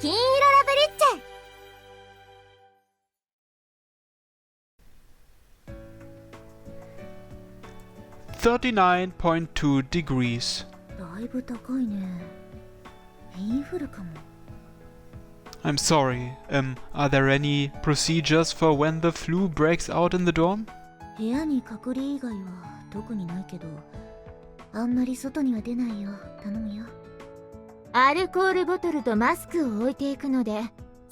金色ラブリッチ。39.2 degrees. だいぶ高いね。インフルかも。I'm sorry, are there any procedures for when the flu breaks out in the dorm? 部屋に隔離以外は特にないけど、あんまり外には出ないよ。頼むよ。アルコールボトルとマスクを置いていくので、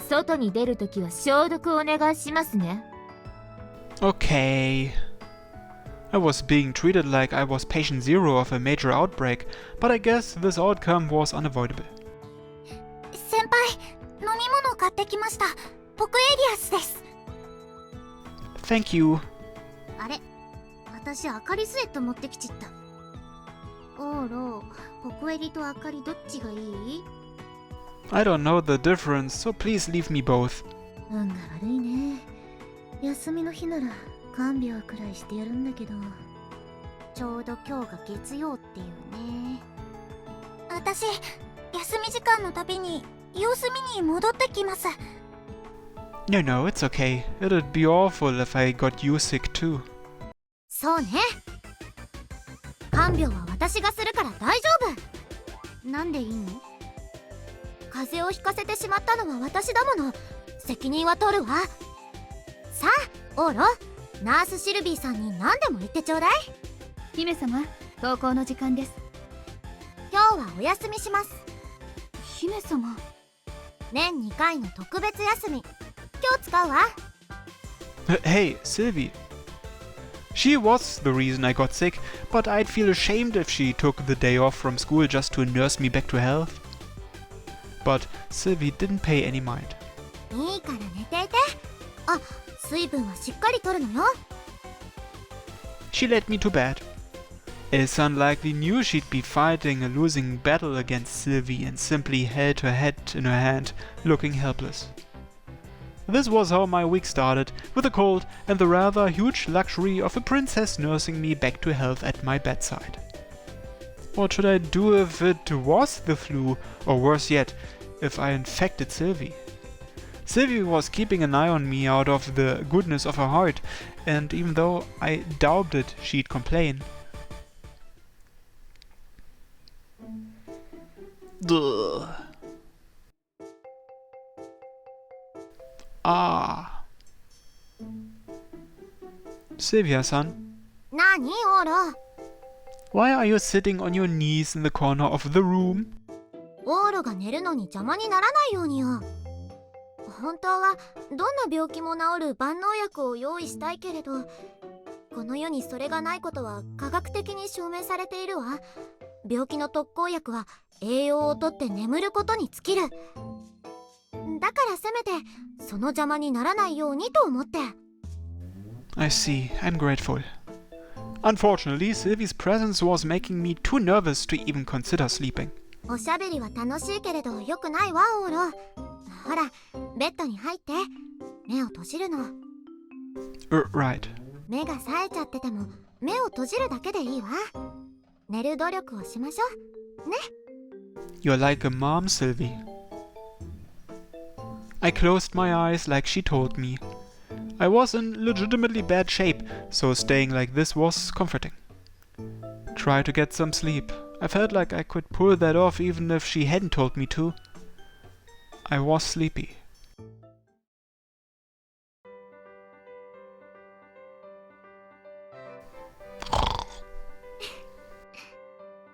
外に出るときは消毒お願いしますね。Okay. I was being treated like I was patient zero of a major outbreak, but I guess this outcome was unavoidable. 先輩、飲み物買ってきました。ポクエリアスです。Thank you. あれ、私アカリスエット持ってきちった。オーロ、ポクエリとアカリどっちがいい？ I don't know the difference, so please leave me both. 運が悪いね。休みの日なら看病くらいしてやるんだけど、ちょうど今日が月曜っていうね。私、休み時間のたびに様子見に戻ってきます。No, no, it's okay. It'd be awful if I got you sick too. そうね。看病は私がするから大丈夫。なんでいいの？風邪をひかせてしまったのは私だもの。責任は取るわ。さあ、オーロ、ナースシルビーさんに何でも言ってちょうだい。姫様、登校の時間です。今日はお休みします。姫様。年2回の特別休み。今日使うわ。Hey, Silvie. She was the reason I got sick, but I'd feel ashamed if she took the day off from school just to nurse me back to health. But Silvie didn't pay any mind. いいから寝ていて。あ、水分はしっかりとるのよ。She led me to bed. It's unlikely knew she'd be fighting a losing battle against Silvie and simply held her head in her hand, looking helpless. This was how my week started, with a cold and the rather huge luxury of a princess nursing me back to health at my bedside. What should I do if it was the flu, or worse yet, if I infected Silvie? Silvie was keeping an eye on me out of the goodness of her heart, and even though I doubted she'd complain. Duh. Ah. Sylvia-san. なに、オーロ。Why are you sitting on your knees in the corner of the room? オーロが寝るのに邪魔にならないようによ。本当はどんな病気も治る万能薬を用意したいけれど、この世にそれがないことは科学的に証明されているわ。病気の特効薬は栄養をとって眠ることに尽きる。だからせめてその邪魔にならないようにと思って。I see. I'm grateful. Unfortunately, Sylvie's presence was making me too nervous to even consider sleeping. おしゃべりは楽しいけれどよくないわ、オーロ。ほら、ベッドに入って。目を閉じるの。Right. 目が冴えちゃってても目を閉じるだけでいいわ。寝る努力をしましょう。ね。You're like a mom, Silvie. I closed my eyes like she told me. I was in legitimately bad shape, so staying like this was comforting. Try to get some sleep. I felt like I could pull that off even if she hadn't told me to. I was sleepy.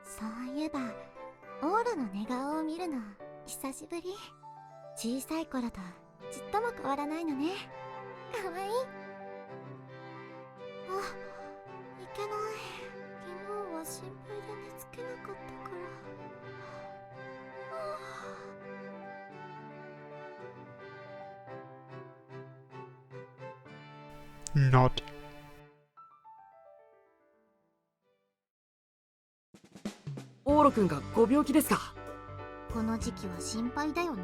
そういえば、オーロの寝顔を見るの久しぶり。小さい頃とちっとも変わらないのね。かわいい。あ、いけない。昨日は心配で寝つけなかったから。Not. オーロ君がご病気ですか？この時期は心配だよね。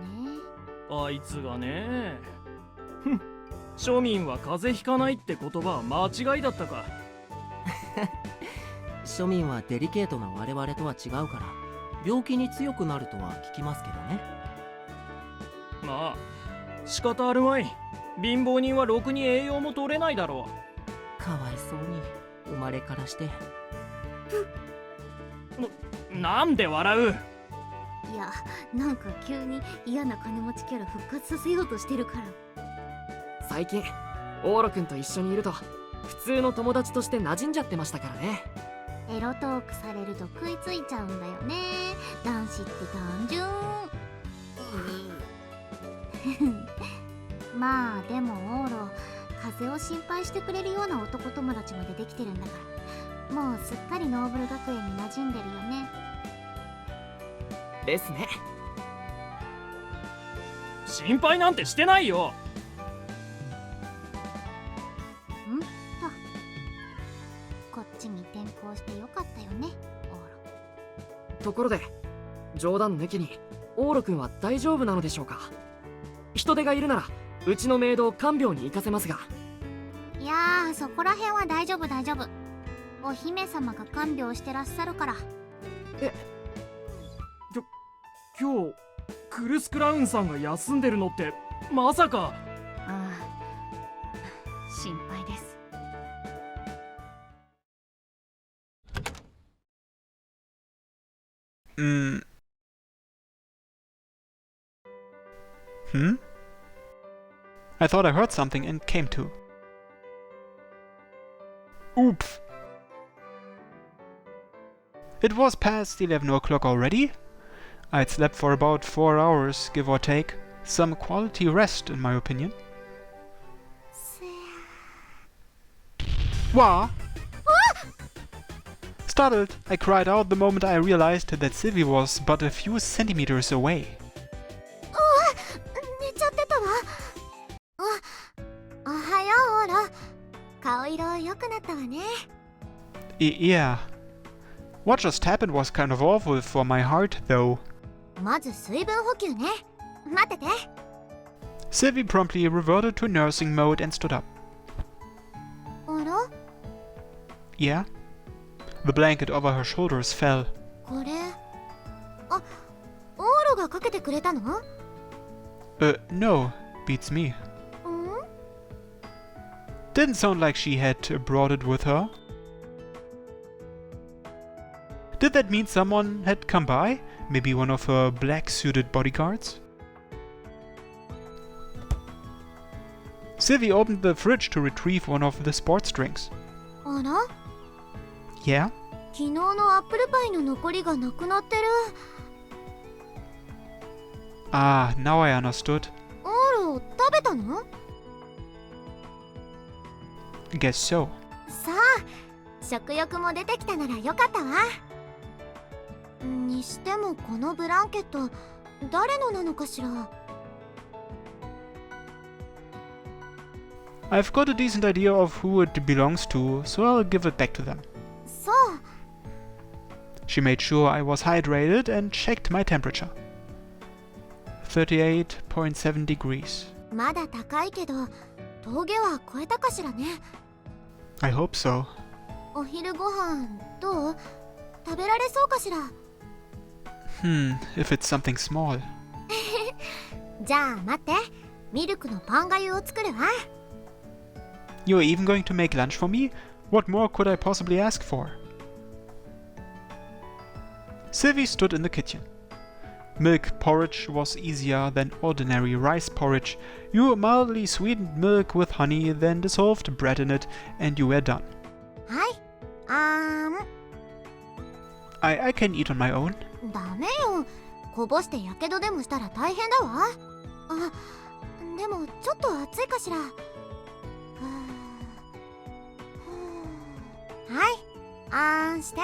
あいつがね。ふん、庶民は風邪ひかないって言葉は間違いだったか。庶民はデリケートな我々とは違うから病気に強くなるとは聞きますけどね。まあ仕方あるまい。貧乏人はろくに栄養も取れないだろかわいそうに生まれからして。う。なんで笑う。いや、なんか急に嫌な金持ちキャラ復活させようとしてるから。最近オーロくんと一緒にいると普通の友達として馴染んじゃってましたからね。エロトークされると食いついちゃうんだよね。男子って単純。まあでもオーロ、風邪を心配してくれるような男友達までできてるんだから、もうすっかりノーブル学園に馴染んでるよね。ですね。心配なんてしてないよ。こっちに転校してよかったよね、オーロ。ところで冗談抜きにオーロくんは大丈夫なのでしょうか。人手がいるならうちのメイドを看病に行かせますが。いやー、そこら辺は大丈夫大丈夫。お姫様が看病してらっしゃるから。今日クルスクラウンさんが休んでるのってまさか。ああ、心配です。Hmm? I thought I heard something and came to. Oops. It was past 11 o'clock already. I'd slept for about 4 hours, give or take. Some quality rest, in my opinion. Wah! Startled, I cried out the moment I realized that Silvie was but a few centimeters away. 寝ちゃってたわ。おはよう、オーロ。顔色良くなったわね。Yeah. What just happened was kind of awful for my heart, though. まず水分補給ね。待ってて。Silvie promptly reverted to nursing mode and stood up. あら？ Yeah? The blanket over her shoulders fell. これ、あ、オーロがかけてくれたの？ No. Beats me. うん？ Didn't sound like she had brought it with her. Did that mean someone had come by? Maybe one of her black-suited bodyguards? Silvie opened the fridge to retrieve one of the sports drinks. あら？ Yeah? 昨日のアップルパイの残りがなくなってる。Ah, now I understood. オーロ、食べたの？ Guess so. さあ、食欲も出てきたならよかったわ。にしてもこのブランケット、誰のなのかしら。 I've got a decent idea of who it belongs to, so I'll give it back to them. そう。 She made sure I was hydrated and checked my temperature. 38.7 degrees. まだ高いけど、峠は越えたかしらね。I hope so. お昼ご飯どう？食べられそうかしら。If it's something small. じゃあ待って、ミルクのパンがゆを作るわ。 You're even going to make lunch for me? What more could I possibly ask for? Silvie stood in the kitchen. Milk porridge was easier than ordinary rice porridge. You mildly sweetened milk with honey, then dissolved bread in it, and you were done. はい。I can eat on my own. ダメよ。こぼしてやけどでもしたら大変だわ。あ、でもちょっと暑いかしら。はい、あんして。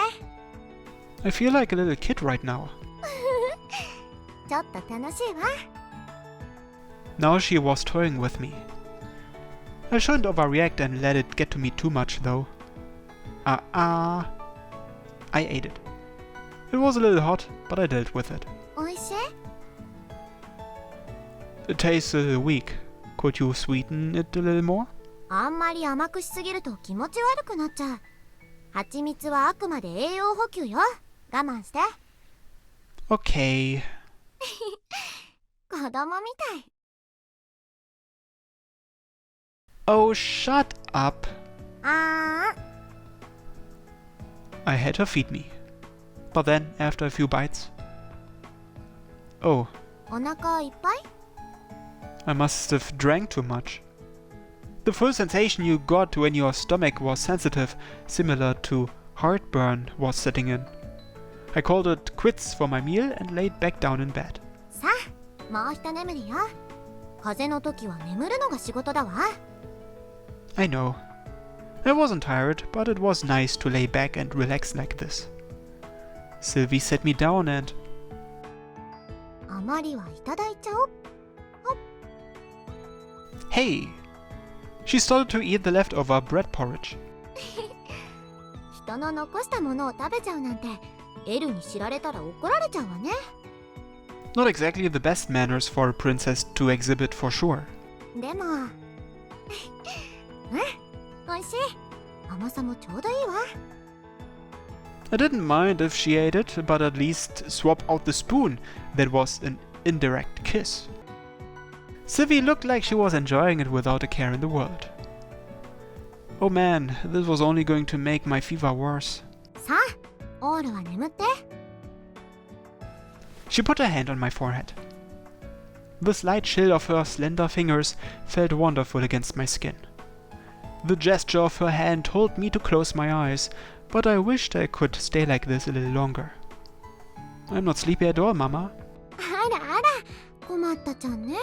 I feel like a little kid right now. ちょっと楽しいわ。 Now she was toying with me. I shouldn't overreact and let it get to me too much, though. I ate it. It was a little hot, but I dealt with it. おいしい？ It tastes a little weak. Could you sweeten it a little more? あんまり甘くしすぎると気持ち悪くなっちゃう。蜂蜜はあくまで栄養補給よ。我慢して。Okay. こ子供みたい。 Oh, shut up. あ I had her feed me. But then, after a few bites... Oh, お腹いっぱい？ I must have drank too much. The full sensation you got when your stomach was sensitive, similar to heartburn, was setting in. I called it quits for my meal and laid back down in bed. さあ、もう一眠りよ。風邪の時は眠るのが仕事だわ。 I know. I wasn't tired, but it was nice to lay back and relax like this. Silvie set me down and... あまりはいただいちゃおう。 Hey! She started to eat the leftover bread porridge. 人の残したものを食べちゃうなんて、エルに知られたら怒られちゃうわね。 Not exactly the best manners for a princess to exhibit for sure. でも、うん、おいしい。甘さもちょうどいいわ。 I didn't mind if she ate it, but at least swap out the spoon. That was an indirect kiss. Silvie looked like she was enjoying it without a care in the world. Oh man, this was only going to make my fever worse. さあ、オールは眠って。 She put her hand on my forehead. The slight chill of her slender fingers felt wonderful against my skin. The gesture of her hand told me to close my eyes, but I wished I could stay like this a little longer. I'm not sleepy at all, Mama. あらあら、困ったちゃんね。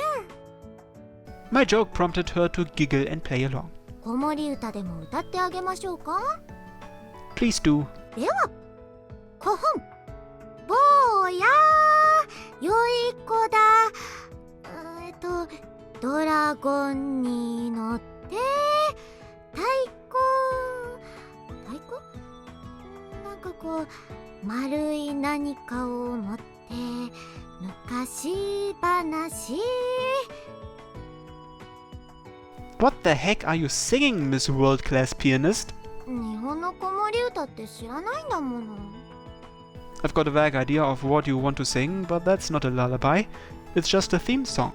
My joke prompted her to giggle and play along. 子守歌でも歌ってあげましょうか。 Please do. では、古本。坊や良い子だ。ドラゴンに乗って太鼓なんかこう丸い何かを持って昔話。 What the heck are you singing, Miss World-Class Pianist? 日本の子守歌って知らないんだもの。 I've got a vague idea of what you want to sing, but that's not a lullaby. It's just a theme song.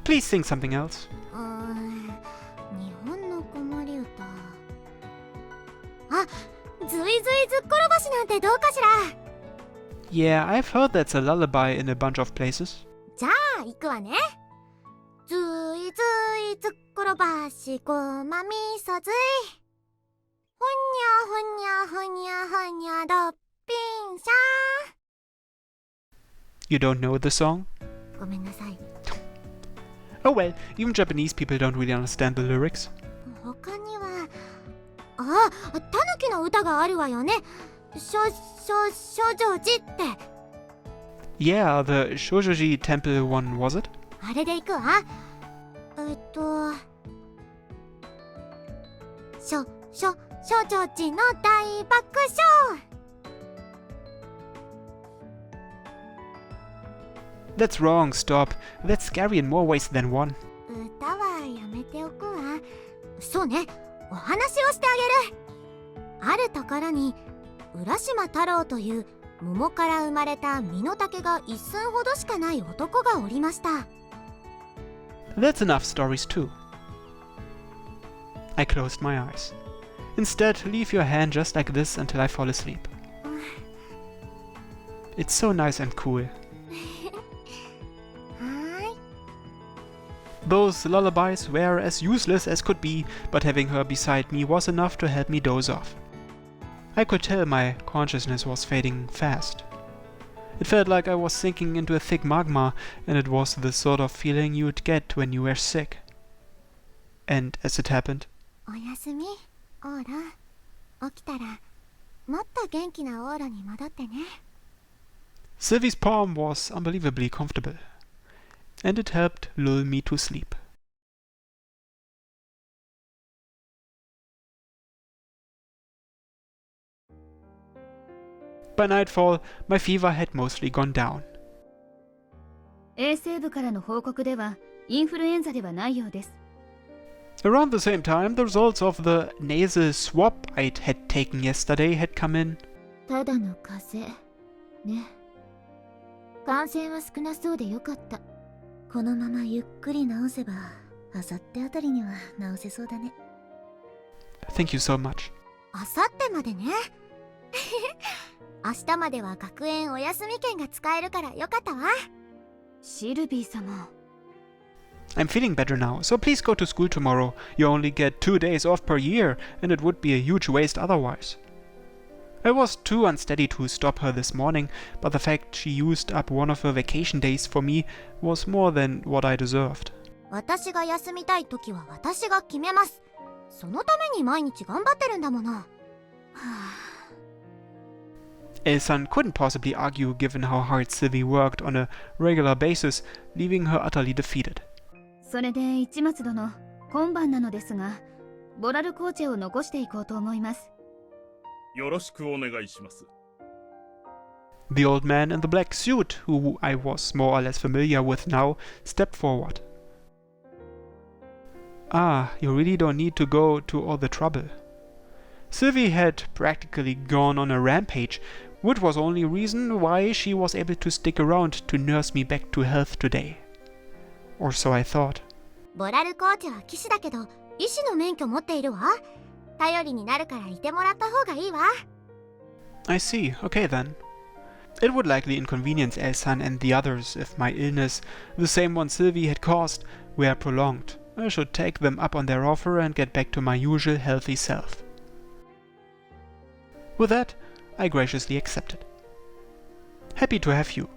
Please sing something else. 日本の子守歌。あ、ずいずいずっころばしなんてどうかしら。 Yeah, I've heard that's a lullaby in a bunch of places. じゃあ行くわね。ずいずいずっころばしごまみそずい。ほにゃほにゃほにゃほにゃどっぴんしゃ。 You don't know the song? ごめんなさい。 Oh well, even Japanese people don't really understand the lyrics. 他には、あ、タヌキの歌があるわよね。少女寺って。 Yeah, the Shojoji temple one, was it? あれで行くわ。少女寺の大爆笑。 That's wrong, stop. That's scary in more ways than one. 歌はやめておくわ。そうね、お話をしてあげる。あるところに浦島太郎という桃から生まれた身の丈が一寸ほどしかない男がおりました。 That's enough stories too. I closed my eyes. Instead, leave your hand just like this until I fall asleep. It's so nice and cool. はーい。 Those lullabies were as useless as could be, but having her beside me was enough to help me doze off. I could tell my consciousness was fading fast. It felt like I was sinking into a thick magma, and it was the sort of feeling you'd get when you were sick. And as it happened, おやすみ、オーラ。起きたらもっと元気なオーラに戻ってね。 Sylvie's palm was unbelievably comfortable, and it helped lull me to sleep. By nightfall, my fever had mostly gone down. 衛生部からの報告ではインフルエンザではないようです。 Around the same time, the results of the nasal swab I had taken yesterday had come in. ただの風邪ね。感染は少なそうでよかった。このままゆっくり治せばあさってあたりには治せそうだね。 Thank you so much. あさってまでね。明日までは学園お休み券が使えるからよかったわ。シルビー様。 I'm feeling better now, so please go to school tomorrow. You only get 2 days off per year, and it would be a huge waste otherwise. I was too unsteady to stop her this morning, but the fact she used up one of her vacation days for me was more than what I deserved. 私が休みたい時は私が決めます。そのために毎日頑張ってるんだもの。Elsan couldn't possibly argue given how hard Silvie worked on a regular basis, leaving her utterly defeated. それで市松殿、今晩なのですが、ボラル紅茶を残していこうと思います。よろしくお願いします。The old man in the black suit, who I was more or less familiar with now, stepped forward. Ah, you really don't need to go to all the trouble. Silvie had practically gone on a rampage, which was only reason why she was able to stick around to nurse me back to health today. Or so I thought. ボラルコーチは騎士だけど医師の免許持っているわ。頼りになるからいてもらった方がいいわ。I see, okay then. It would likely inconvenience Elsan and the others if my illness, the same one Silvie had caused, were prolonged. I should take them up on their offer and get back to my usual healthy self. With that, I graciously accepted. Happy to have you.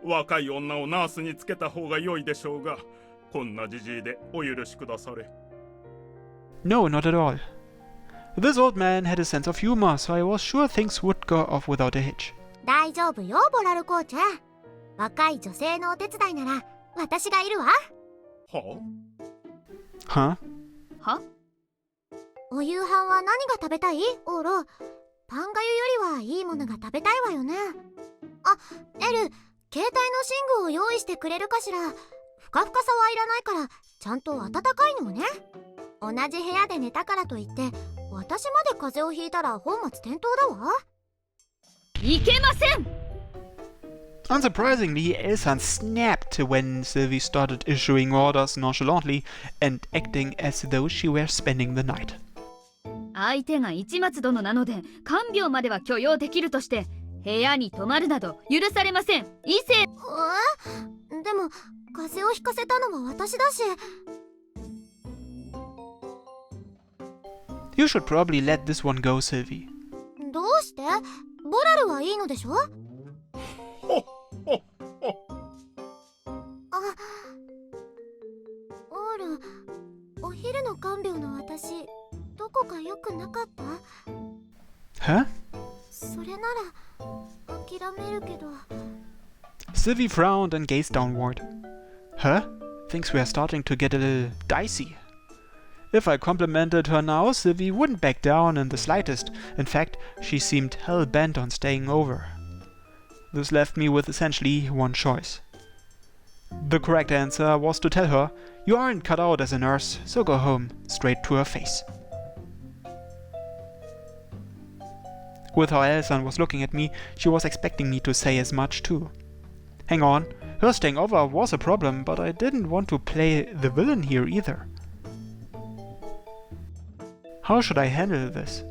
若い女をナースにつけた方が良いでしょうが、こんなじじいでお許しくだされ。No, not at all. This old man had a sense of humor, so I was sure things would go off without a hitch. 大丈夫よ、ボラルコーチ。若い女性のお手伝いなら私がいるわ。Huh? は？お夕飯は何が食べたい？オーロ。パンがゆよりはいいものが食べたいわよね。あ、エル、携帯の寝具を用意してくれるかしら。ふかふかさはいらないからちゃんと暖かいのをね。同じ部屋で寝たからといって私まで風邪をひいたら本末転倒だわ。いけません。 Unsurprisingly, Elsan snapped when Silvie started issuing orders nonchalantly and acting as though she were spending the night. 相手が市松殿なので看病までは許容できるとして部屋に泊まるなど許されません。異性。でも風邪をひかせたのは私だし。You should probably let this one go, Silvie. どうして？ボラルはいいのでしょ？オール、お昼の看病の私どこか良くなかった？ Huh? それなら諦めるけど。 Silvie frowned and gazed downward. Huh? Things were starting to get a little dicey. If I complimented her now, Silvie wouldn't back down in the slightest. In fact, she seemed hell-bent on staying over. This left me with essentially one choice. The correct answer was to tell her, "You aren't cut out as a nurse, so go home," straight to her face. With how Elsan was looking at me, she was expecting me to say as much too. Hang on, her staying over was a problem, but I didn't want to play the villain here either. How should I handle this?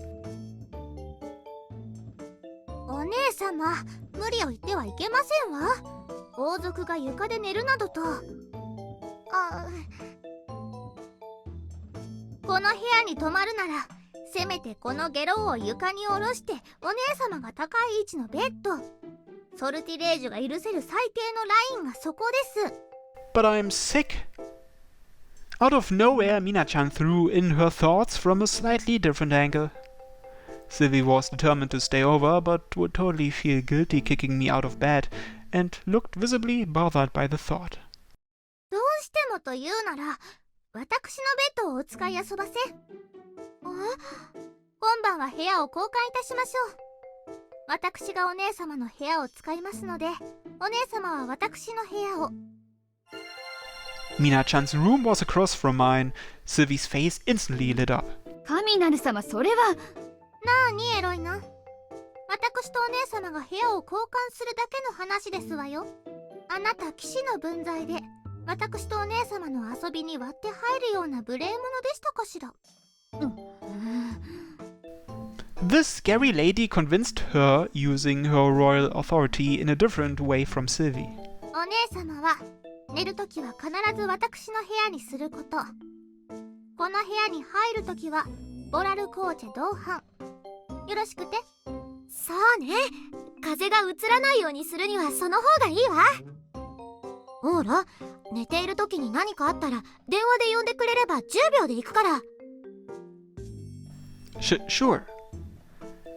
お姉様、無理を言ってはいけませんわ。王族が床で寝るなどと。この部屋に泊まるならせめてこのゲロを床に下ろしてお姉様が高い位置のベッド。ソルティレージュが許せる最低のラインがそこです。 But I'm sick. Out of nowhere, Mina-chan threw in her thoughts from a slightly different angle. Silvie was determined to stay over, but would totally feel guilty kicking me out of bed, and looked visibly bothered by the thought. どうしてもというなら私のベッドをお使い遊ばせ。今晩は部屋を交換いたしましょう。私がお姉様の部屋を使いますので、お姉様は私の部屋を。 Mina-chan's room was across from mine. Silvie's face instantly lit up. 神なる様、それは。なあにエロいの。私私とお姉様が部屋を交換するだけの話ですわよ。あなた騎士の分際で私とお姉様の遊びに割って入るような無礼者でしたかしら。This scary lady convinced her using her royal authority in a different way from Silvie. お姉様は寝るときは必ず私の部屋にすること。この部屋に入るときはボラルコーチェ同伴。よろしくて。そうね。風が移らないようにするにはその方がいいわ。ほら、寝ているときに何かあったら電話で呼んでくれれば10秒で行くから。Sure.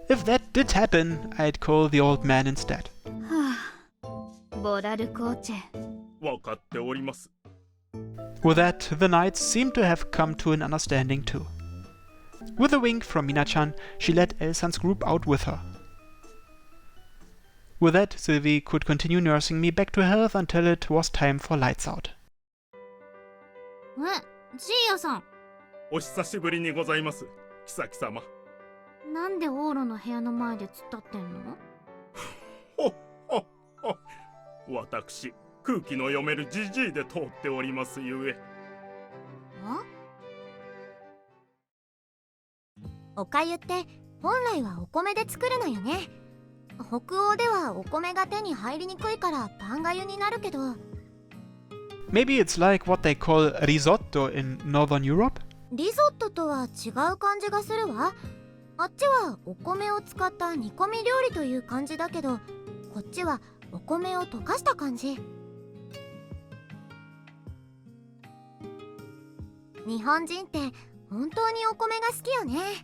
If that did happen, I'd call the old man instead. はあ、ボラルコーチェ。わかっております。With that, the knights seemed to have come to an understanding too. With a wink from Mina-chan, she let Elsan's group out with her. With that, Silvie could continue nursing me back to health until it was time for lights out. ジーヤさん、お久しぶりにございます、妃様。なんでオーロの部屋の前で突っ立ってんの？ほっほっほ。私、空気の読めるジジイで通っておりますゆえ。おかゆって本来はお米で作るのよね。北欧ではお米が手に入りにくいからパンがゆになるけど。Maybe it's like what they call risotto in Northern Europe? リゾットとは違う感じがするわ。あっちはお米を使った煮込み料理という感じだけど、こっちはお米を溶かした感じ。日本人って本当にお米が好きよね。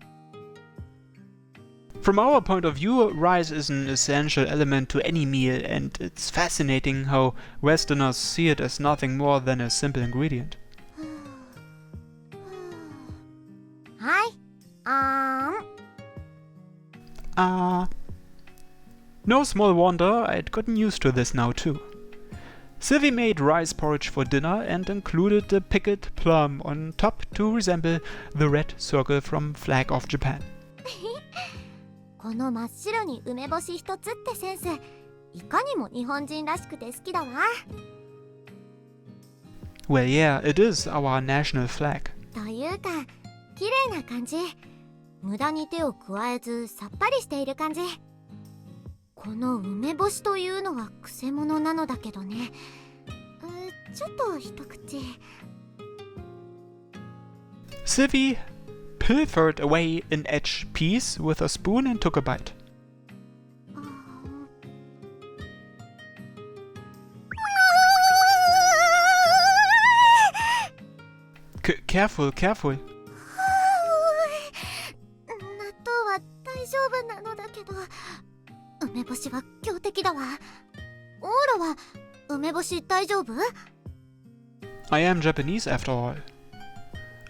From our point of view, rice is an essential element to any meal, and it's fascinating how Westerners see it as nothing more than a simple ingredient. はい、No small wonder, I'd gotten used to this now too. Silvie made rice porridge for dinner and included a pickled plum on top to resemble the red circle from Flag of Japan. この真っ白に梅干し一つってセンス、いかにも日本人らしくて好きだわ。Well, yeah, it is our national flag. というか、綺麗な感じ。無駄に手を加えずさっぱりしている感じ。この梅干しというのはくせ者なのだけどね。ちょっと一口。Silvie pilfered away an edge piece with a spoon and took a bite. Careful, careful. 納豆は大丈夫なのだけど、梅干しは強敵だわ。オーロは梅干し大丈夫？ I am Japanese after all.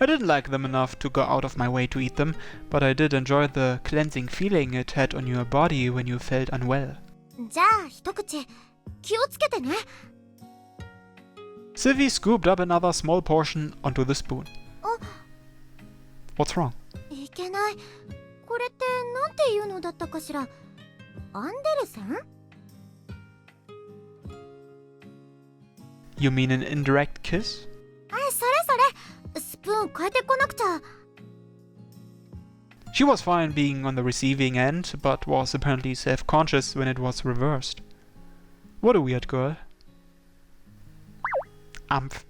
I didn't like them enough to go out of my way to eat them, but I did enjoy the cleansing feeling it had on your body when you felt unwell. じゃあ一口気をつけてね。Silvie scooped up another small portion onto the spoon. What's wrong? いけない。これってなんていうのだったかしら。アンデルセン？ You mean an indirect kiss? それそれ。スプーン変えてこなくちゃ。She was fine being on the receiving end, but was apparently self-conscious when it was reversed. What a weird girl. Amph.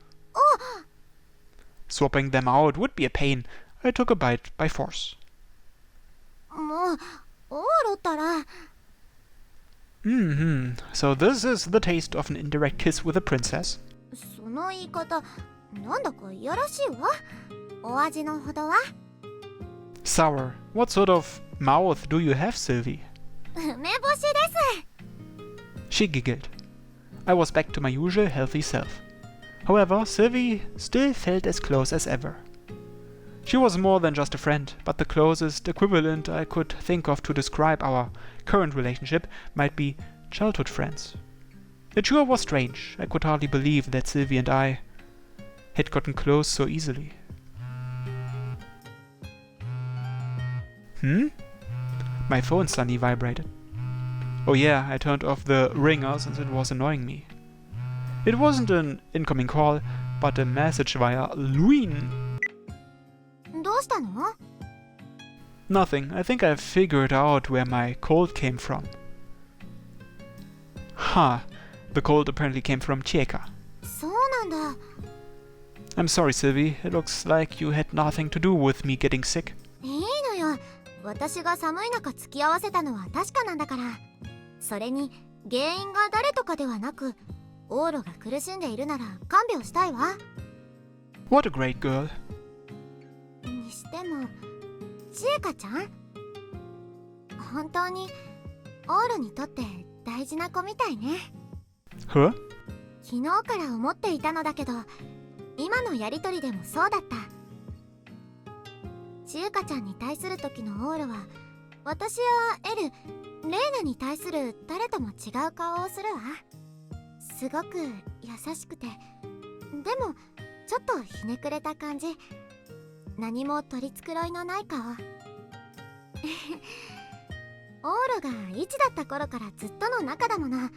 Swapping them out would be a pain. I took a bite by force. もう、オーロったら。So this is the taste of an indirect kiss with a princess? その言い方、なんだかいやらしいわ。お味のほどは？ Sour. What sort of mouth do you have, Silvie? 梅干しです。 She giggled. I was back to my usual healthy self. However, Silvie still felt as close as ever. She was more than just a friend, but the closest equivalent I could think of to describe our current relationship might be childhood friends. It sure was strange. I could hardly believe that Silvie and I had gotten close so easily. My phone suddenly vibrated. Oh yeah, I turned off the ringer since it was annoying me. It wasn't an incoming call, but a message via Luin. どうしたの？ Nothing. I think I figured out where my cold came from. Huh. The cold apparently came from Chieka. そうなんだ。 I'm sorry, Silvie. It looks like you had nothing to do with me getting sick. いいのよ。私が寒い中付き合わせたのは確かなんだから。それに原因が誰とかではなく、オーロが苦しんでいるなら看病したいわ。 What a great girl. にしても、ちえかちゃん？本当にオーロにとって大事な子みたいね。 Huh? 昨日から思っていたのだけど、今のやりとりでもそうだった。ちえかちゃんに対する時のオーロは、私やエル、レイナに対する誰とも違う顔をするわ。すごく優しくて、でもちょっとひねくれた感じ。何も取り繕いのない顔。オーロが1だった頃からずっとの仲だもの。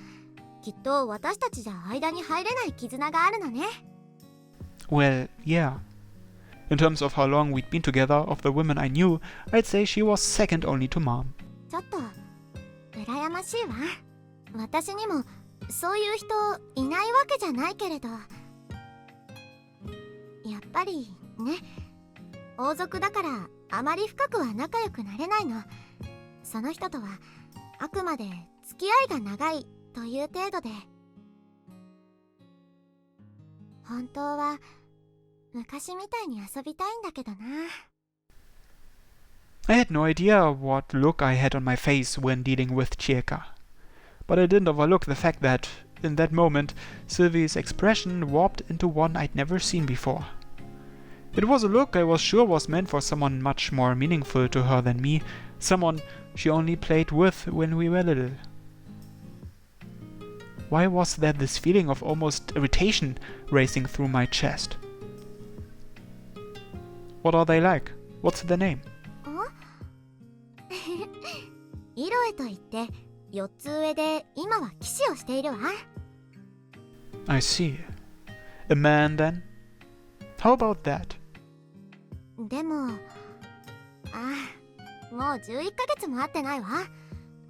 きっと私たちじゃ間に入れない絆があるのね。 Well, yeah. In terms of how long we'd been together, of the women I knew, I'd say she was second only to Mom. ちょっと羨ましいわ。私にもそういう人いないわけじゃないけれど、やっぱりね、王族だからあまり深くは仲良くなれないの。その人とはあくまで付き合いが長いという程度で。本当は昔みたいに遊びたいんだけどな。 I had no idea what look I had on my face when dealing with Chieka. But I didn't overlook the fact that, in that moment, Silvie's expression warped into one I'd never seen before. It was a look I was sure was meant for someone much more meaningful to her than me, someone she only played with when we were little. Why was there this feeling of almost irritation racing through my chest? What are they like? What's their name? イロエといって4つ上で今は騎士をしているわ。 I see. A man then? How about that? でも、もう11ヶ月も会ってないわ。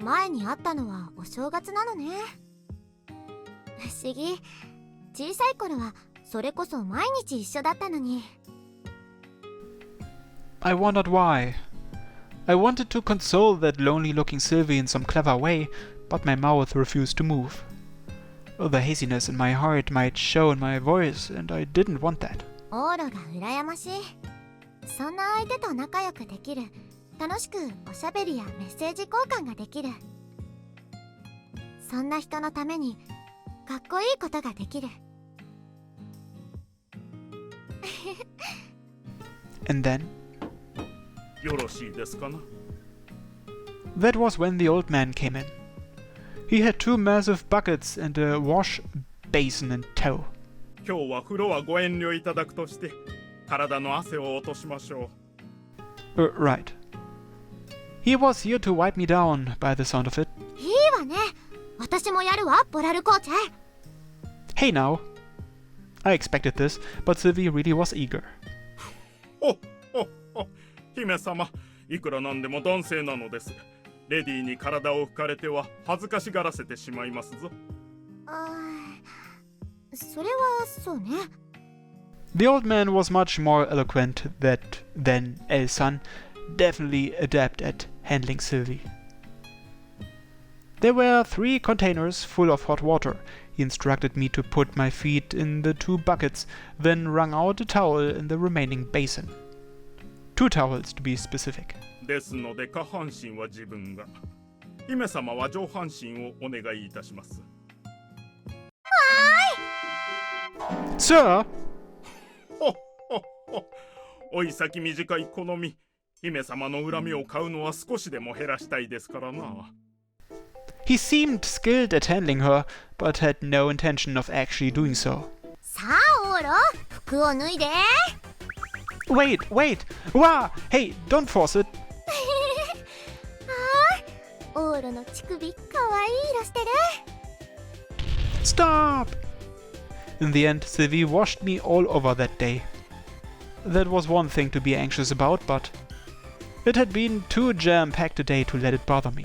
前に会ったのはお正月なのね。不思議。小さい頃はそれこそ毎日一緒だったのに。 I wondered why. I wanted to console that lonely-looking Silvie in some clever way, but my mouth refused to move. The haziness in my heart might show in my voice, and I didn't want that. オーロが羨ましい。そんな相手と仲良くできる。楽しくおしゃべりやメッセージ交換ができる。そんな人のためにかっこいいことができる。And then? よろしいですかな？ That was when the old man came in. He had 2 massive buckets and a wash basin in tow. 今日は風呂はご遠慮いただくとして、体の汗を落としましょう。Right. He was here to wipe me down by the sound of it. いいわね。私もやるわ、ボラルコーチェ。 Hey now. I expected this, but Silvie really was eager. ほほほ、姫様、いくらなんでも男性なのです。レディーに体を拭かれては恥ずかしがらせてしまいますぞ。それはそうね。 The old man was much more eloquent than El-san, definitely adept at handling Silvie. There were 3 containers full of hot water. He instructed me to put my feet in the 2 buckets, then wrung out a towel in the remaining basin. 2 towels to be specific. ですので下半身は自分が、姫様は上半身をお願いいたします。Sir! ほっほっほ、おい先短い好み、姫様の恨みを買うのは少しでも減らしたいですからな。He seemed skilled at handling her, but had no intention of actually doing so. さあオーロ、服を脱いで。Wait! Wah! Hey, don't force it! オーロルの乳首かわいい色してる。 Stop! In the end, Silvie washed me all over that day. That was one thing to be anxious about, but it had been too jam-packed a day to let it bother me.